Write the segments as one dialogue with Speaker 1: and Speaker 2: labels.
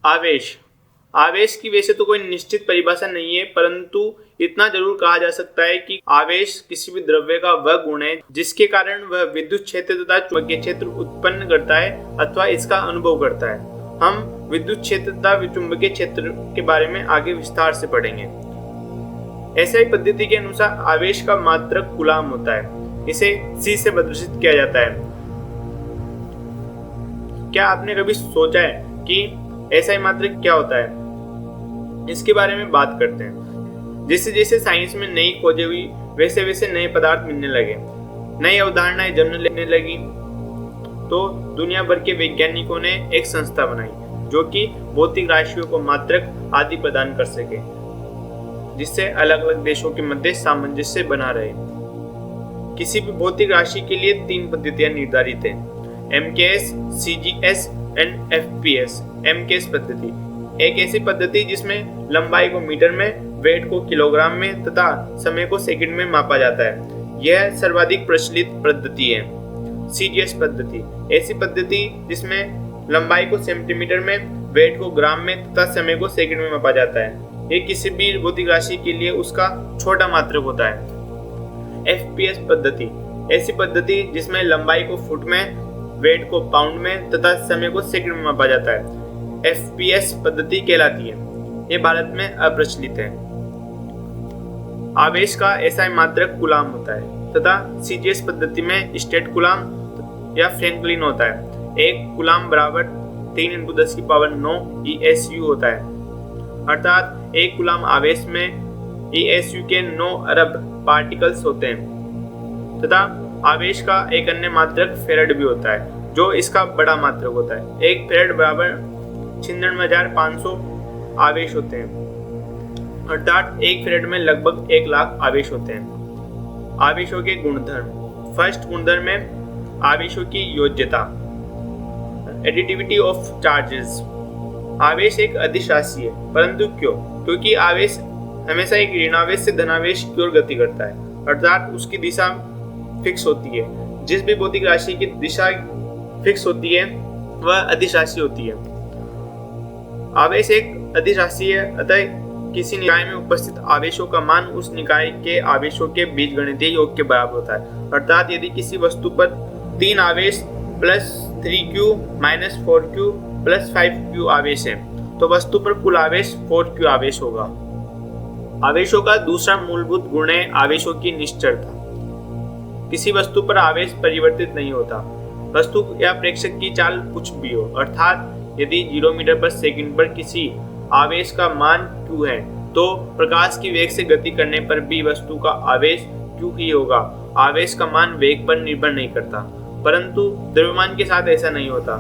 Speaker 1: आवेश। आवेश की वैसे तो कोई निश्चित परिभाषा नहीं है, परंतु इतना जरूर कहा जा सकता है कि आवेश किसी भी द्रव्य का वह गुण है जिसके कारण वह विद्युत क्षेत्र तथा चुंबकीय क्षेत्र उत्पन्न करता है अथवा इसका अनुभव करता है। हम विद्युत क्षेत्र तथा चुंबकीय क्षेत्र के बारे में आगे विस्तार से पढ़ेंगे। एसआई पद्धति के अनुसार आवेश का मात्रक कूलाम होता है। इसे C से प्रदर्शित किया जाता है। क्या आपने कभी सोचा है कि एसआई मात्रक क्या होता है? इसके बारे में बात करते हैं। जैसे जैसे साइंस में नई खोजें हुई वैसे वैसे नए पदार्थ मिलने लगे, नई अवधारणाएं जन्म लेने लगी, तो दुनिया भर के वैज्ञानिकों ने एक संस्था बनाई जो कि भौतिक राशियों को मात्रक आदि प्रदान कर सके, जिससे अलग अलग देशों के मध्य सामंजस्य बना रहे। किसी भी भौतिक राशि के लिए 3 पद्धतियां निर्धारित हैं: MKS, CGS and FPS। MKS पद्धति एक ऐसी पद्धति जिसमें लंबाई को मीटर में, वेट को किलोग्राम में तथा समय को सेकंड में मापा जाता है। यह सर्वाधिक प्रचलित पद्धति है। CGS पद्धति ऐसी पद्धति जिसमें लंबाई को सेंटीमीटर में, वेट को ग्राम में तथा समय को सेकंड में मापा जाता है। यह किसी भी भौतिक राशि के लिए उसका छोटा मात्रक होता है। FPS पद्धति ऐसी पद्धति जिसमें लंबाई को फुट में, वेट को पाउंड में तथा समय को सेकंड में मापा जाता है। FPS पद्धति कहलाती है। ये भारत में अप्रचलित है। आवेश का एसआई मात्रक कूलाम होता है तथा CGS पद्धति में स्टेट कूलाम या फ्रैंकलिन होता है। 1 कूलाम बराबर 3 × 10⁹ ESU होता है, अर्थात 1 कूलाम आवेश में ESU के 9 अरब पार्टिकल्स होते हैं। तथा आवेश का एक अन्य मात्रक फेरेड भी होता है, जो इसका बड़ा मात्रक होता है। 1 फेरेड बराबर 96,500 आवेश होते हैं, अर्थात 1 फेरेड में लगभग 1 लाख आवेश होते हैं। आवेशों के गुणधर्म। फर्स्ट गुणधर्म में आवेशों की योज्यता, एडिटिविटी ऑफ चार्जेस। आवेश एक अदिश राशि है, परंतु क्यों? क्योंकि आवेश हमेशा एक ऋणावेश से धनावेश की ओर गति करता है, अर्थात उसकी दिशा फिक्स होती है। जिस भी भौतिक राशि की दिशा फिक्स होती है वह अदिश राशि होती है। आवेश एक अदिश राशि है, अतः किसी निकाय में उपस्थित आवेशों का मान उस निकाय के आवेशों के बीजगणितीय योग के बराबर होता है। अर्थात यदि किसी वस्तु पर 3 आवेश plus 3Q minus 4Q plus 5Q आवेश है, तो वस्तु पर कुल आवेश 4Q आवेश होगा। आवेशों का दूसरा मूलभूत गुण है आवेशों की निश्चलता। किसी वस्तु पर आवेश परिवर्तित नहीं होता। वस्तु या प्रेक्षक की चाल कुछ भी हो, अर्थात यदि 0 मीटर पर सेकंड पर किसी आवेश का मान Q है, तो प्रकाश की वेग से गति करने पर भी वस्तु का आवेश Q ही होगा। आवेश का मान वेग पर निर्भर नहीं करता, परंतु द्रव्यमान के साथ ऐसा नहीं होता।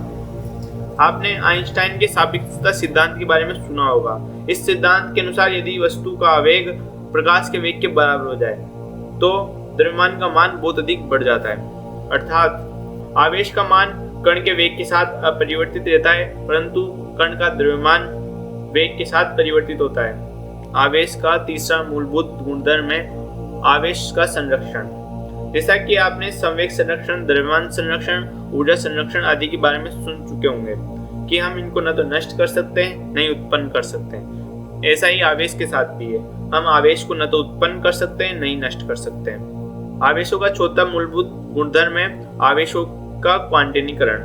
Speaker 1: आपने आइंस्टाइन के सापेक्षता सिद्धांत के बारे में सुना होगा। इस सिद्धांत के अनुसार यदि वस्तु का आवेग प्रकाश के वेग के बराबर हो जाए, तो द्रव्यमान का मान बहुत अधिक बढ़ जाता है। अर्थात आवेश का मान कण के वेग के साथ अपरिवर्तित रहता है, परंतु कण का द्रव्यमान वेग के साथ परिवर्तित होता है। आवेश का तीसरा मूलभूत गुणधर्म है आवेश का संरक्षण। जैसा कि आपने संवेग संरक्षण, द्रव्यमान संरक्षण, ऊर्जा संरक्षण आदि के बारे में सुन चुके होंगे कि हम इनको न तो नष्ट कर सकते हैं, न ही उत्पन्न कर सकते हैं। ऐसा ही आवेश के साथ भी है। हम आवेश को न तो उत्पन्न कर सकते हैं, न ही नष्ट कर सकते हैं। आवेशों का चौथा मूलभूत गुणधर्म है आवेशों का क्वांटनीकरण।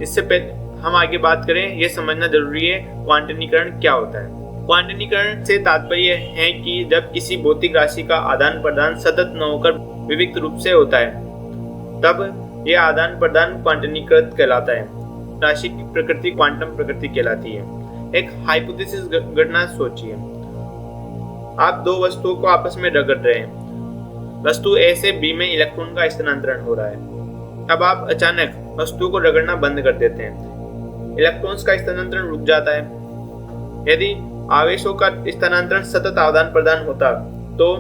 Speaker 1: इससे पहले हम आगे बात करें, यह समझना जरूरी है क्वांटनीकरण क्या होता है। क्वांटनीकरण से तात्पर्य है कि जब किसी भौतिक राशि का आदान प्रदान सतत न होकर विविक्त रूप से होता है, तब यह आदान प्रदान क्वांटनीकृत कहलाता है। राशि की प्रकृति क्वांटम प्रकृति कहलाती है। एक हाइपोथेसिस घटना सोचिए। आप 2 वस्तुओं को आपस में रगड़ रहे हैं। वस्तु A से B में इलेक्ट्रॉन का स्थानांतरण हो रहा है। अब आप अचानक वस्तु को रगड़ना बंद कर देते हैं। इलेक्ट्रॉन्स का स्थानांतरण रुक जाता है। यदि आवेशों का स्थानांतरण सतत आदान प्रदान होता, तो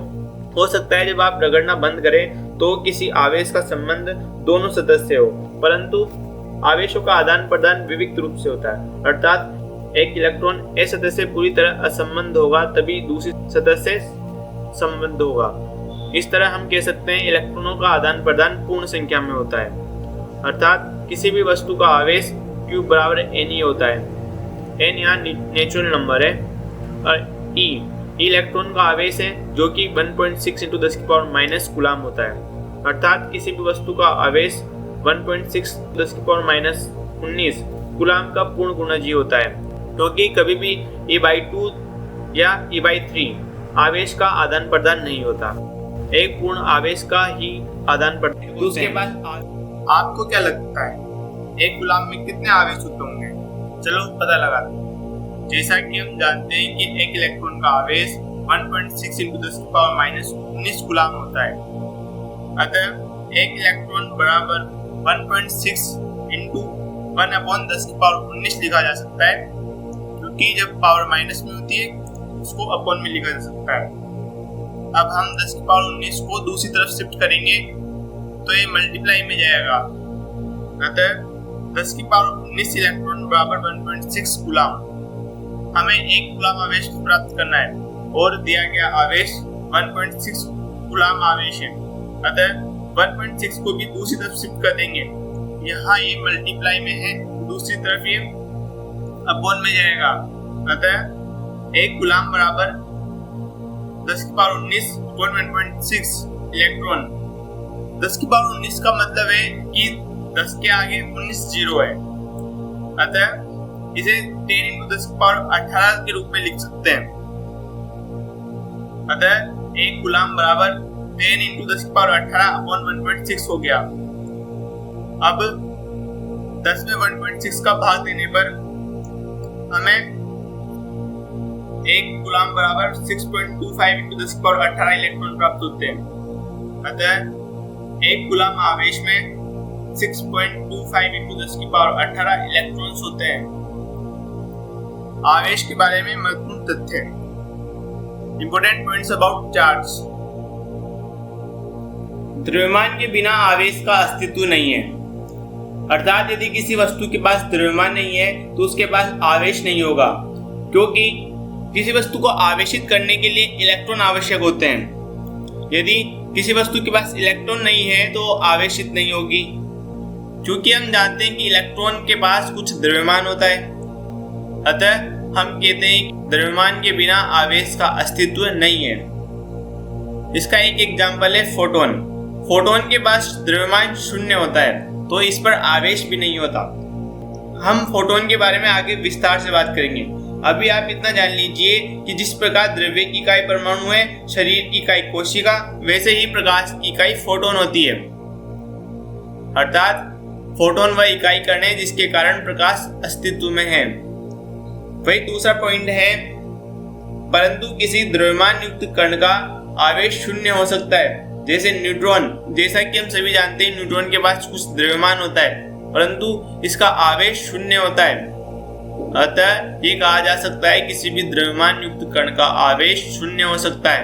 Speaker 1: हो सकता है जब आप रगड़ना बंद करें तो किसी आवेश का संबंध दोनों सतह से हो, परंतु आवेशों का आदान प्रदान विविक्त रूप से होता है। अर्थात एक इलेक्ट्रॉन एक सतह से पूरी तरह असंबद्ध होगा, तभी दूसरी सतह से संबद्ध होगा। इस तरह हम कह सकते हैं इलेक्ट्रॉनों का आदान प्रदान पूर्ण संख्या में होता है। अर्थात किसी भी वस्तु का आवेश Q बराबर Ne होता है। n यहाँ नेचुरल नंबर है, और e इलेक्ट्रॉन का आवेश है जो कि 1.6 × 10⁻⁻ कूलाम होता है। अर्थात किसी भी वस्तु का आवेश 1.6 × 10⁻⁻19 कूलाम का पूर्ण गुणज होता है, क्योंकि कभी भी e/2 या e/3 आवेश का आदान प्रदान नहीं होता, एक पूर्ण आवेश का ही आदान प्रदान।
Speaker 2: तो उसके बाद आपको क्या लगता है एक कूलाम में कितने आवेश होते होंगे? चलो पता लगाते हैं। जैसा कि हम जानते हैं कि एक इलेक्ट्रॉन का आवेश 1.6 × 10⁻⁻19 कूलाम होता है। अतः एक इलेक्ट्रॉन बराबर 1.6 × 1/10⁻19 लिखा जा सकता है, क्योंकि जब पावर माइनस में होती है उसको अपॉन में लिखा जा सकता है। अब हम 10⁻19 को दूसरी तरफ शिफ्ट करेंगे तो ये मल्टीप्लाई में जाएगा। अतः 10⁻19 इलेक्ट्रॉन बराबर 1.6 कूलाम। हमें एक कूलाम आवेश प्राप्त करना है और दिया गया आवेश 1.6 कूलाम आवेश है। अतः 1.6 को भी दूसरी तरफ शिफ्ट कर देंगे। यहाँ ये मल्टीप्लाई में है, दूसरी तरफ ये अपॉन में जाएगा। अतः एक कूलाम बराबर 10⁻19 अपॉन 1.6 इलेक्ट्रॉन। 10⁻19 का मतलब है कि 10 के आगे 19 जीरो है। अतः इसे 10 × 10⁻18 के रूप में लिख सकते हैं। अतः एक कूलाम बराबर 10 × 10⁻18 अपॉन 1.6 हो गया। अब 10 में 1.6 का भाग देने पर हमें एक कूलाम बराबर 6.25 × 10⁻18 इलेक्ट्रॉन प्राप्त होते हैं। अतः एक कूलाम आवेश में 6.25 × 10⁻18 इलेक्ट्रॉन्स होते हैं। आवेश के बारे में महत्वपूर्ण तथ्य, इंपोर्टेंट पॉइंट्स अबाउट चार्ज।
Speaker 3: द्रव्यमान के बिना आवेश का अस्तित्व नहीं है। अर्थात यदि किसी वस्तु के पास द्रव्यमान नहीं है तो उसके पास आवेश नहीं होगा, क्योंकि किसी वस्तु को आवेशित करने के लिए इलेक्ट्रॉन आवश्यक होते हैं। यदि किसी वस्तु के पास इलेक्ट्रॉन नहीं है तो आवेशित नहीं होगी, क्योंकि हम जानते हैं कि इलेक्ट्रॉन के पास कुछ द्रव्यमान होता है। अतः हम कहते हैं कि द्रव्यमान के बिना आवेश का अस्तित्व नहीं है। इसका एक एग्जाम्पल है फोटोन। फोटोन के पास द्रव्यमान 0 होता है, तो इस पर आवेश भी नहीं होता। हम फोटोन के बारे में आगे विस्तार से बात करेंगे। अभी आप इतना जान लीजिए कि जिस प्रकार द्रव्य की इकाई परमाणु है, शरीर की इकाई कोशिका, वैसे ही प्रकाश की इकाई फोटोन होती है। अर्थात फोटोन वह इकाई कण है जिसके कारण प्रकाश अस्तित्व में है। वही दूसरा पॉइंट है, परंतु किसी द्रव्यमान युक्त कण का आवेश 0 हो सकता है, जैसे न्यूट्रॉन। जैसा कि हम सभी जानते हैं न्यूट्रॉन के पास कुछ द्रव्यमान होता है, परंतु इसका आवेश 0 होता है। अतः ये कहा जा सकता है किसी भी द्रव्यमान युक्त कण का आवेश 0 हो सकता है।